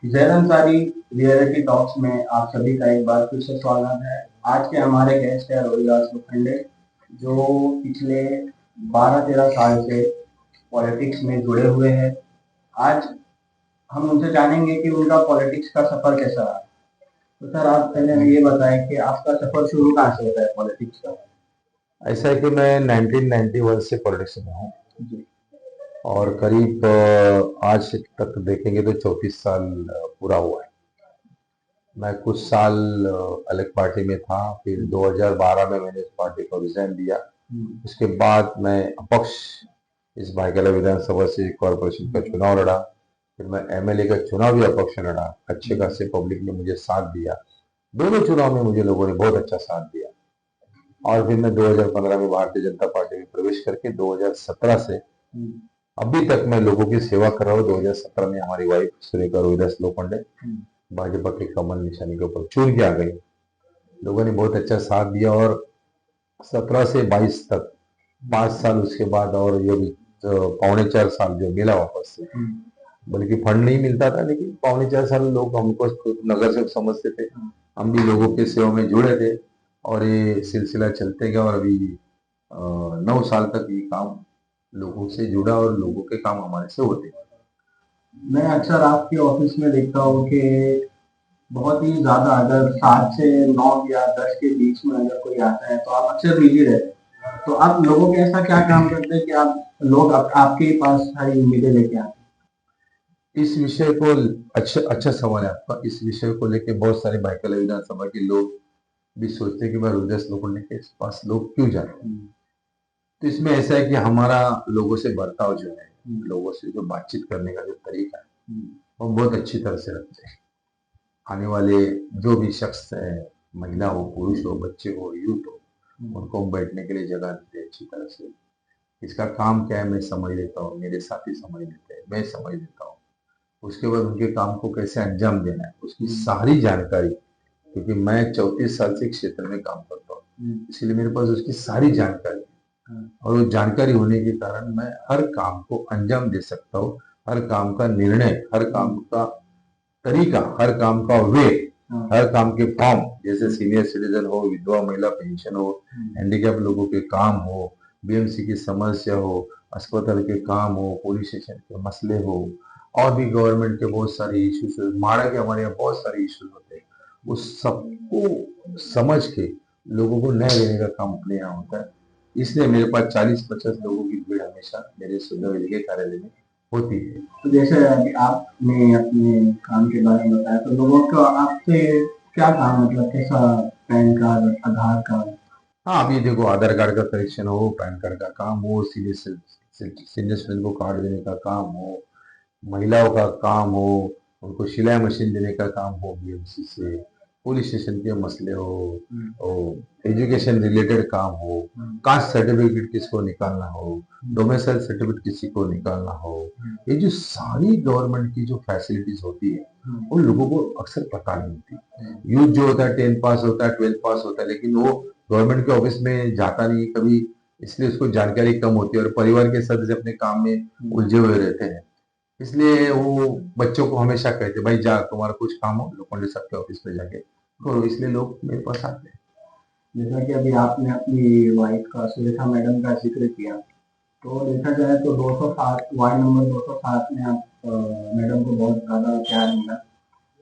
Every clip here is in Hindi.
जैन अंसारी रियलिटी टॉक्स में आप सभी का एक बार फिर से स्वागत है। आज के हमारे गेस्ट है रोहिदास लोखंडे, जो पिछले 12-13 साल से पॉलिटिक्स में जुड़े हुए हैं। आज हम उनसे जानेंगे कि उनका पॉलिटिक्स का सफर कैसा रहा। तो सर, आप पहले हमें ये बताएं कि आपका सफर शुरू कहाँ से होता है पॉलिटिक्स का। ऐसा है कि मैं 1991 से पॉलिटिक्स में हूँ जी। और करीब आज तक देखेंगे तो 34 साल पूरा हुआ है। मैं कुछ साल अलग पार्टी में था, फिर 2012 में मैंने इस पार्टी को रिजाइन दिया। उसके बाद मैं अपक्ष इस भाईखला विधानसभा से कॉरपोरेशन का चुनाव लड़ा। फिर मैं एमएलए का चुनाव भी अपक्ष लड़ा। अच्छे खासे पब्लिक ने मुझे साथ दिया। दोनों चुनाव में मुझे लोगों ने बहुत अच्छा साथ दिया। और फिर मैं 2015 में भारतीय जनता पार्टी में प्रवेश करके 2017 से अभी तक मैं लोगों की सेवा कर रहा हूँ। 2017 में हमारी वाइफ सुरेखा रोहिदास लोखंडे भाजपा के कमल निशानी के ऊपर चुन के आ गई। लोगों ने बहुत अच्छा साथ दिया और 17 से 22 तक 5 साल उसके बाद, और ये भी तो 3.25 साल जो मिला वापस से, बल्कि फंड नहीं मिलता था, लेकिन 3.25 साल लोग हमको नगर से समझते थे। हम भी लोगों की सेवा में जुड़े थे और ये सिलसिला चलते गया और अभी 9 साल तक ये काम लोगों से जुड़ा और लोगों के काम हमारे से होते हैं। मैं अक्सर आपके ऑफिस में देखता हूँ कि बहुत ही ज्यादा, अगर 7 से 9 या 10 के बीच में अगर कोई आता है तो आप अक्सर बिजी रहते हैं। तो आप लोगों के ऐसा क्या काम करते हैं कि आप लोग आपके पास सारी उम्मीदें लेके आते इस विषय को अच्छा अच्छा सवाल है आपका। इस विषय को लेके बहुत सारे भाईखला विधानसभा के लोग भी सोचते हैं कि भाई रोहिदास लोखंडे के पास लोग क्यों जाते हैं। तो इसमें ऐसा है कि हमारा लोगों से बर्ताव जो है, लोगों से जो बातचीत करने का जो तरीका है, वो बहुत अच्छी तरह से रखते हैं। आने वाले जो भी शख्स है, महिला हो, पुरुष हो, बच्चे हो, यूथ हो, उनको हम बैठने के लिए जगह देते हैं अच्छी तरह से। इसका काम क्या है मैं समझ लेता हूँ, मेरे साथी समझ लेते हैं, मैं समझ लेता हूँ। उसके बाद उनके काम को कैसे अंजाम देना है उसकी सारी जानकारी, क्योंकि मैं 34 साल से क्षेत्र में काम करता हूँ, इसलिए मेरे पास उसकी सारी जानकारी है। और वो जानकारी होने के कारण मैं हर काम को अंजाम दे सकता हूँ। हर काम का निर्णय, हर काम का तरीका, हर काम का वे, हर काम के फॉर्म, जैसे सीनियर सिटीजन हो, विधवा महिला पेंशन हो, हैंडीकैप लोगों के काम हो, बीएमसी की समस्या हो, अस्पताल के काम हो, पुलिस स्टेशन के मसले हो, और भी गवर्नमेंट के बहुत सारे इश्यूज, माड़ा के हमारे यहाँ बहुत सारे इश्यूज होते हैं, उस सबको समझ के लोगों को न्याय देने का काम अपने यहाँ होता है। इसलिए मेरे पास 40-50 लोगों की भीड़ हमेशा मेरे सुंदर के कार्यालय में होती है। तो जैसे अभी आपने अपने काम के बारे में बताया, तो लोगों को आपसे क्या काम, मतलब कैसा, पैन कार्ड, आधार कार्ड। हाँ, अभी देखो, आधार कार्ड का करेक्शन हो, पैन कार्ड का काम हो, सीनियर सिटीजन को कार्ड देने का काम हो, महिलाओं का काम हो, उनको सिलाई मशीन देने का काम हो बीएमसी से, पुलिस स्टेशन के मसले हो, और एजुकेशन रिलेटेड काम हो, कास्ट सर्टिफिकेट किसको निकालना हो, डोमिसाइल सर्टिफिकेट किसी को निकालना हो, ये जो सारी गवर्नमेंट की जो फैसिलिटीज होती है उन लोगों को अक्सर पता नहीं होती। यूथ जो होता है 10 पास होता है, 12 पास होता है, लेकिन वो गवर्नमेंट के ऑफिस में जाता नहीं कभी, इसलिए उसको जानकारी कम होती है और परिवार के सदस्य अपने काम में उलझे हुए रहते हैं। इसलिए वो बच्चों को हमेशा कहते भाई जा, तुम्हारा कुछ काम हो लोखंडे साहब के ऑफिस पे जाके करो, इसलिए लोग मेरे पास आते हैं। जैसा कि अभी आपने अपनी वाइफ का, सुलेखा मैडम का जिक्र किया, तो देखा जाए तो 207 वार्ड नंबर 207 में आप मैडम को बहुत ज़्यादा प्यार मिला।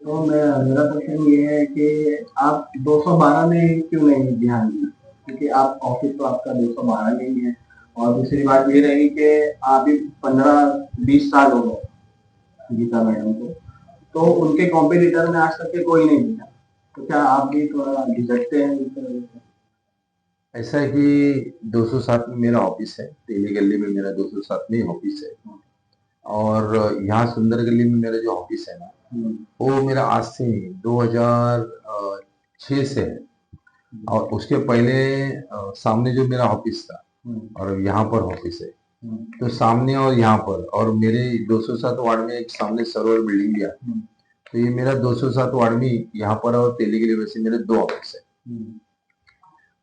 तो मेरा क्वेश्चन ये है कि आप 212 में क्यों नहीं ध्यान दिया, क्योंकि आप ऑफिस तो आपका 212 में ही है। और दूसरी बात ये रही कि आप भी 15-20 साल हो गए गीता मैडम को, तो उनके कॉम्पिटिटर में आज तक के कोई नहीं दिखा। तो क्या आप भी थोड़ा झिझकते हैं इस वजह से? ऐसा है कि 207 में मेरा ऑफिस है, तेली गली में मेरा 207 में ऑफिस है, और यहाँ सुंदर गली में मेरा जो ऑफिस है ना, वो मेरा आज से 2006 से है। और उसके पहले सामने जो मेरा ऑफिस था और यहाँ पर ऑफिस है, तो सामने और यहाँ पर, और मेरे 207 वार्ड में एक सामने सरोवर बिल्डिंग भी आती है, तो ये मेरा 207 वार्ड में यहाँ पर और तेली गली में से मेरे 2 ऑफिस है।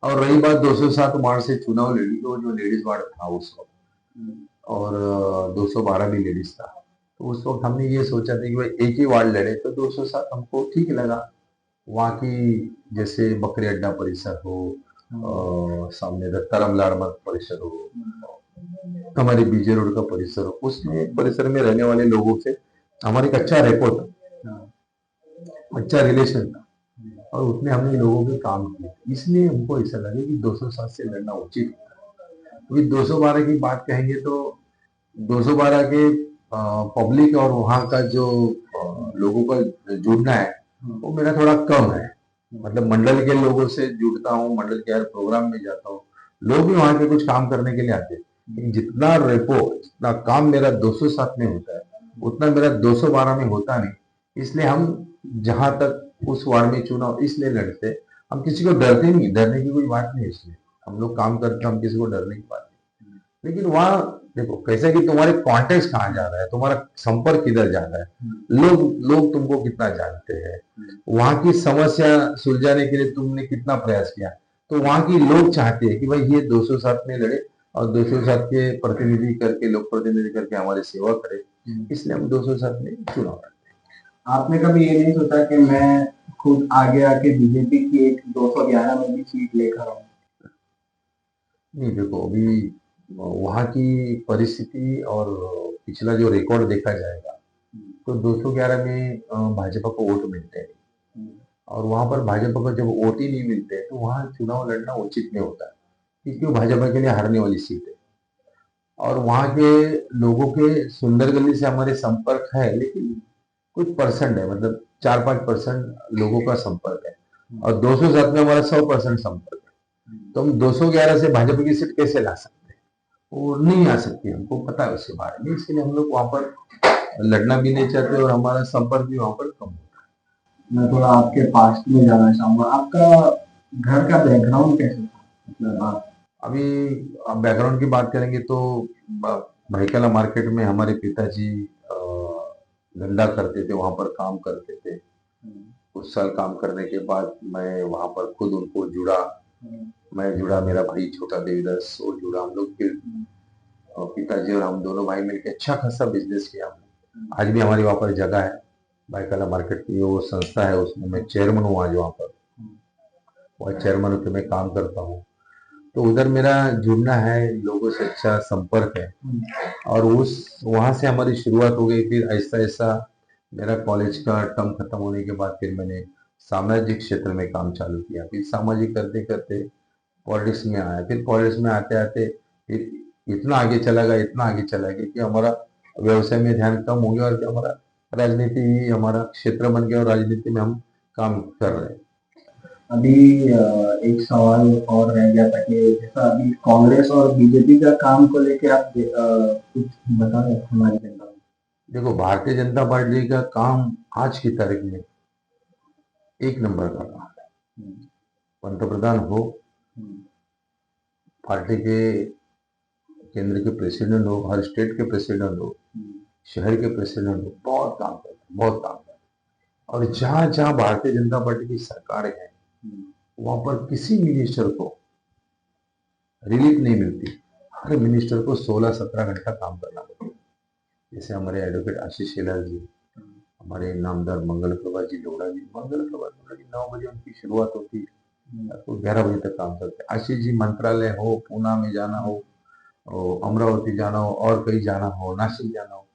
और रही बात 207 वार्ड से चुनाव लड़ी, तो जो लेडीज वार्ड था उस वक्त, और 212 भी लेडीज था, तो उस वक्त हमने ये सोचा था कि भाई एक ही वार्ड लड़े, तो 207 हमको ठीक लगा। वहाँ की जैसे बकरी अड्डा परिसर हो, सामने धरम लाड़मत परिसर हो, हमारे बीजे रोड का परिसर हो, उसमें परिसर में रहने वाले लोगों से हमारा एक अच्छा रेकॉर्ड था, अच्छा रिलेशन था, और उसमें हमने लोगों के काम किए। इसलिए हमको ऐसा लगे कि 207 से लड़ना उचित है। क्योंकि 212 की बात कहेंगे तो 212 के पब्लिक और वहाँ का जो लोगों का जुड़ना है वो मेरा थोड़ा कम है। मतलब मंडल के लोगों से जुड़ता हूँ, मंडल के हर प्रोग्राम में जाता हूँ, लोग भी वहाँ के कुछ काम करने के लिए आते हैं, लेकिन जितना रेपो, जितना काम मेरा 207 में होता है उतना मेरा 212 में होता नहीं। इसलिए हम जहां तक उस वार्ड में चुनाव इसलिए लड़ते, हम किसी को डरते नहीं, डरने की कोई बात नहीं। इसलिए हम लोग काम करते, हम किसी को डरने की बात नहीं। लेकिन वहाँ देखो कैसे कि तुम्हारे कॉन्टेक्ट कहाँ जा रहा है, तुम्हारा संपर्क किधर जा रहा है, लोग लोग तुमको कितना जानते हैं, वहां की समस्या सुलझाने के लिए तुमने कितना प्रयास किया। तो वहां की लोग चाहते हैं कि भाई ये 207 में लड़े और 207 के प्रतिनिधि करके, लोक प्रतिनिधि करके हमारी सेवा करे। इसलिए हम 207 में चुनाव लड़े। आपने कभी ये नहीं सोचा कि मैं खुद आगे आके बीजेपी की एक 211 में भी सीट लेकर आऊं? नहीं देखो, अभी वहाँ की परिस्थिति और पिछला जो रिकॉर्ड देखा जाएगा तो 211 में भाजपा को वोट मिलते हैं, और वहां पर भाजपा को जब वोट ही नहीं मिलते तो वहां चुनाव लड़ना उचित नहीं होता है, क्योंकि वो भाजपा के लिए हारने वाली सीट है। और वहां के लोगों के सुंदर गली से हमारे संपर्क है, लेकिन कुछ परसेंट है, मतलब 4-5% लोगों का संपर्क है, और 207 में हमारा 100% संपर्क है। तो हम 211 से भाजपा की सीट कैसे ला सकते हैं? वो नहीं आ सकती, हमको पता है उसके बारे में। इसलिए हम लोग वहां पर लड़ना भी नहीं चाहते, और हमारा संपर्क भी वहां पर कम होता है। मैं थोड़ा आपके पास्ट में जाना चाहूंगा, आपका घर का बैकग्राउंड कैसे था? मतलब आप अभी अब बैकग्राउंड की बात करेंगे तो भाईकला मार्केट में हमारे पिताजी धंधा करते थे, वहां पर काम करते थे। कुछ साल काम करने के बाद मैं वहां पर खुद उनको जुड़ा, मैं जुड़ा, मेरा भाई छोटा देवीदास वो जुड़ा, हम लोग फिर पिताजी और हम दोनों भाई मिलकर अच्छा खासा बिजनेस किया हमने। आज भी हमारी वहां पर जगह है, भाईकला मार्केट की वो संस्था है, उसमें मैं चेयरमैन हूँ आज वहां पर, वह चेयरमैन होकर मैं काम करता हूँ। तो उधर मेरा जुड़ना है, लोगों से अच्छा संपर्क है, और उस वहां से हमारी शुरुआत हो गई। फिर ऐसा ऐसा मेरा कॉलेज का टर्म खत्म होने के बाद फिर मैंने सामाजिक क्षेत्र में काम चालू किया। फिर सामाजिक करते करते पॉलिटिक्स में आया। फिर पॉलिटिक्स में आते आते फिर इतना आगे चला गया, इतना आगे चला गया कि हमारा व्यवसाय में ध्यान कम हो गया, और हमारा राजनीति ही हमारा क्षेत्र बन गया, और राजनीति में हम काम कर रहे हैं। अभी एक सवाल और रह गया था कि जैसा अभी कांग्रेस और बीजेपी का काम को लेके आप कुछ बता रहे हमारी जनता को? देखो, भारतीय जनता पार्टी का काम आज की तारीख में एक नंबर का काम है। पंतप्रधान हो, पार्टी के केंद्र के प्रेसिडेंट हो, हर स्टेट के प्रेसिडेंट हो, शहर के प्रेसिडेंट हो, बहुत काम करते हैं, बहुत काम करते हैं। और जहां जहां भारतीय जनता पार्टी की सरकार है वहां पर किसी मिनिस्टर को रिलीफ नहीं मिलती। हर मिनिस्टर को 16-17 घंटा काम करना पड़ता है। जैसे हमारे एडवोकेट आशीष शेलार जी, हमारे नामदार मंगल प्रभा जी लोढ़ा जी, मंगल प्रभा लोढ़ा जी 9 बजे उनकी शुरुआत होती है, तो 11 बजे तक काम करते हैं। आशीष जी मंत्रालय हो, पूना में जाना हो, अमरावती जाना हो, और कहीं जाना हो, नासिक जाना हो,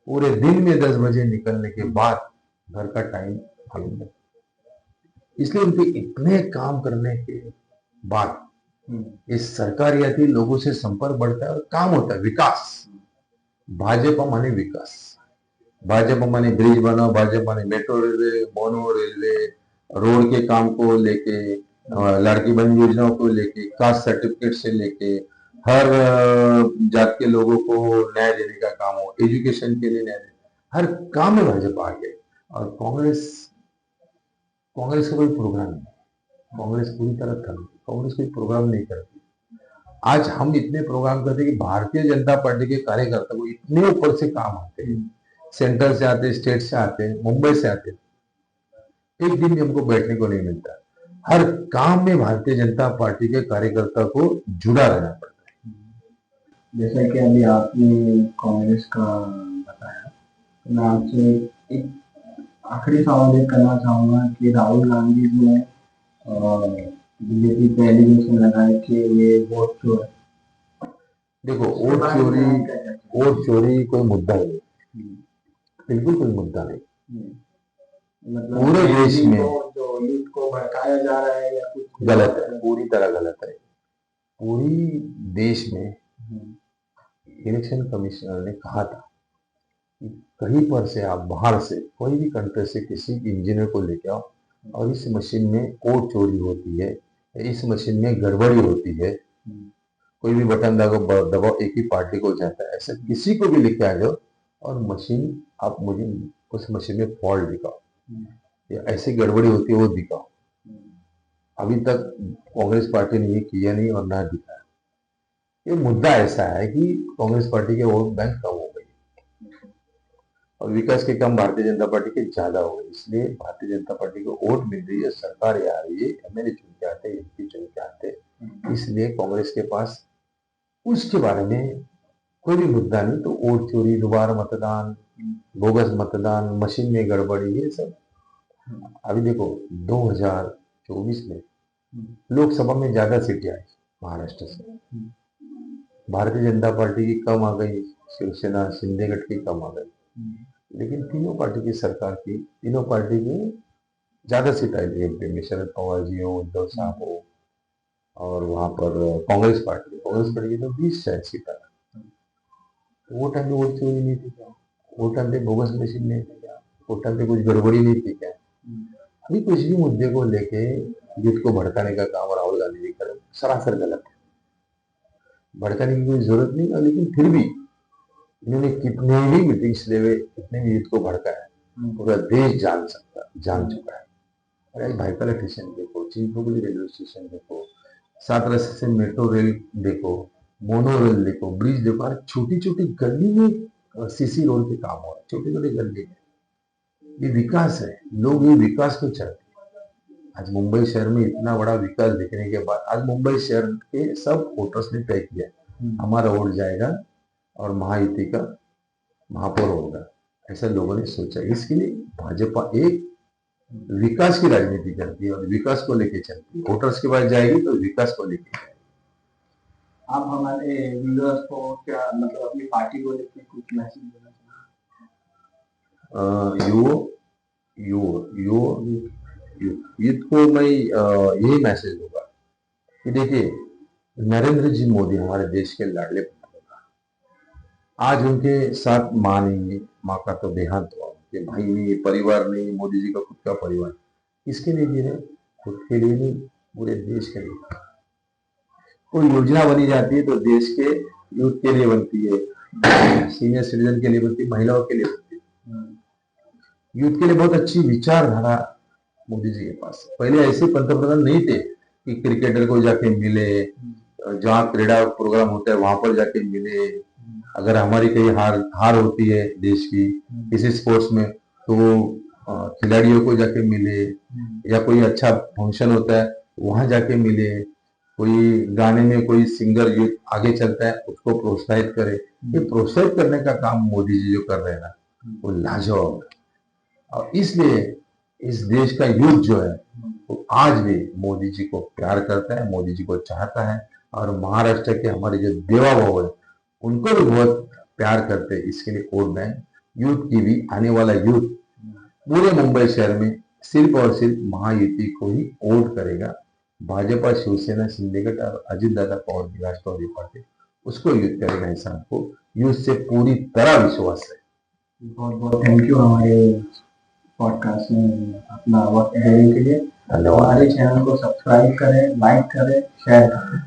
पूरे दिन में 10 बजे निकलने के बाद घर का टाइम मालूम है। इसलिए उनके इतने काम करने के बाद इस सरकार आती, लोगों से संपर्क बढ़ता है और काम होता है, विकास। भाजपा माने विकास, भाजपा माने ब्रिज बनाओ, भाजपा माने metro railway, mono railway, road के काम को लेके, लड़की बहन योजनाओं को लेके, कास्ट सर्टिफिकेट से लेके, हर जात के लोगों को न्याय देने का काम हो, एजुकेशन के लिए न्याय देने, हर काम में भाजपा आगे। और कांग्रेस कांग्रेस का कोई प्रोग्राम नहीं, कांग्रेस पूरी तरह थम, कांग्रेस कोई प्रोग्राम नहीं करती। आज हम इतने प्रोग्राम करते कि भारतीय जनता पार्टी के कार्यकर्ता को इतने ऊपर से काम आते हैं, सेंटर से आते, स्टेट से आते, मुंबई से आते, एक दिन भी हमको बैठने को नहीं मिलता। हर काम में भारतीय जनता पार्टी के कार्यकर्ता को जुड़ा रहना पड़ता है। जैसा कि अभी आपने कांग्रेस का बताया, तो मैं आपसे एक आखिरी सवाल ये करना चाहूँगा कि राहुल गांधी जी ने बीजेपी पे एलिगेशन लगाए कि ये वोट चोर है। देखो, इसके वोट बारे में चोरी आप क्या कहते हैं? वोट चोरी कोई मुद्दा नहीं, हम्म, बिल्कुल कोई मुद्दा नहीं। मतलब पूरे देश Gen Z में को जो यूथ को भड़काया जा रहा है या कुछ गलत है, पूरी तरह गलत है। पूरी देश में हम्म, इलेक्शन कमिश्नर ने कहा था कि कहीं पर से आप बाहर से कोई भी कंट्री से किसी इंजीनियर को लेके आओ और इस मशीन में वोट चोरी होती है, इस मशीन में गड़बड़ी होती है, कोई भी बटन दबाओ एक ही पार्टी को जाता है, ऐसा किसी को भी लेके आ जाओ और मशीन आप मुझे उस मशीन में फॉल्ट दिखाओ या ऐसी गड़बड़ी होती है वो दिखाओ। अभी तक कांग्रेस पार्टी ने ये किया नहीं और ना दिखाया। ये मुद्दा ऐसा है कि कांग्रेस पार्टी के वोट बैंक कम हो गई और विकास के काम भारतीय जनता पार्टी के ज्यादा हो गए, इसलिए भारतीय जनता पार्टी को वोट मिल रही है, सरकार आ रही है, एमएलए चुन के आते, एमपी चुन के आते, इसलिए कांग्रेस के पास उसके बारे में कोई भी मुद्दा नहीं। तो वोट चोरी, दोबारा मतदान, बोगस मतदान, मशीन में गड़बड़ी, ये सब अभी देखो 2024 में लोकसभा में ज्यादा सीटें आई महाराष्ट्र से, भारतीय जनता पार्टी की कम आ गई, शिवसेना शिंदे गठ की कम आ गई, लेकिन तीनों पार्टी की सरकार की, तीनों पार्टी की ज्यादा सीट आई एमपी में, शरद पवार जी हो, उद्धव साहब हो, और वहां पर कांग्रेस पार्टी की तो 20 शायद सीट आ। वो टाइम पे वोट चोरी नहीं थी क्या? वो टाइम पे बोगस मशीन नहीं थी क्या? वो टाइम पे कुछ गड़बड़ी नहीं थी क्या? अभी कुछ भी मुद्दे को लेके युद्ध को भड़काने का काम राहुल गांधी जी कर रहे हैं, सरासर गलत है। भड़काने की कोई जरूरत नहीं है, लेकिन फिर भी इन्होंने कितने भी मीटिंग्स ले हुए, कितने भी युद्ध को भड़काया, पूरा देश जान चुका है। अरे भाईपाला स्टेशन देखो, चिंचपोकली रेलवे स्टेशन देखो, 7 रस्ते से मेट्रो रेल देखो, मोनो रेल देखो, ब्रिज देखो, अरे छोटी छोटी गली में सीसी रोड के काम हो रहा है, छोटी छोटी गली में। ये विकास है, लोग ये विकास को चाहते हैं। आज मुंबई शहर में इतना बड़ा विकास देखने के बाद आज मुंबई शहर के सब वोटर्स ने तय किया हमारा वोट जाएगा और महायुति का महापौर होगा, ऐसा लोगों ने सोचा। इसके लिए भाजपा एक विकास की राजनीति करती है और विकास को लेके चलती है, वोटर्स के पास जाएगी तो विकास को लेके जाएगी। आप हमारे व्यूअर्स को क्या मतलब अपनी पार्टी को लेकर कुछ मैसेज देना युवा यूथ को मैं यही मैसेज दूंगा कि देखिए, नरेंद्र जी मोदी हमारे देश के लाडले प्रधानमंत्री, आज उनके साथ माँ नहीं है, माँ का तो देहांत हुआ, उनके भाई नहीं, परिवार नहीं, मोदी जी का खुद का परिवार, किसके लिए जी रहे? खुद के लिए नहीं, पूरे देश के लिए। कोई योजना बनी जाती है तो देश के यूथ के लिए बनती है, सीनियर सिटीजन के लिए बनती है, महिलाओं के लिए बनती है। यूथ के लिए बहुत अच्छी विचारधारा मोदी जी के पास। पहले ऐसे पंतप्रधान नहीं थे कि क्रिकेटर को जाके मिले, जहाँ क्रीड़ा प्रोग्राम होता है वहां पर जाके मिले, अगर हमारी कहीं हार होती है देश की किसी स्पोर्ट्स में तो खिलाड़ियों को जाके मिले, या कोई अच्छा फंक्शन होता है वहां जाके मिले, कोई गाने में कोई सिंगर यूथ आगे चलता है उसको प्रोत्साहित करे। ये प्रोत्साहित करने का काम मोदी जी जो कर रहे हैं ना, वो लाजवाब है। और इसलिए इस देश का यूथ जो है वो आज भी मोदी जी को प्यार करता है, मोदी जी को चाहता है, और महाराष्ट्र के हमारे जो देवा भाव है उनको भी बहुत प्यार करते हैं। इसके लिए वोट बैंक यूथ की भी, आने वाला यूथ पूरे मुंबई शहर में सिर्फ और सिर्फ महायुति को ही वोट करेगा। भाजपा, शिवसेना, शिंदेगढ़ और अजित दादा पवार की राष्ट्रवादी पार्टी उसको यूथ करेगा, ऐसा हमको यूथ से पूरी तरह विश्वास है। बहुत बहुत थैंक यू हमारे पॉडकास्ट में अपना वक्त देने के लिए। धन्यवाद। हमारे चैनल को सब्सक्राइब करें, लाइक करें, शेयर करें।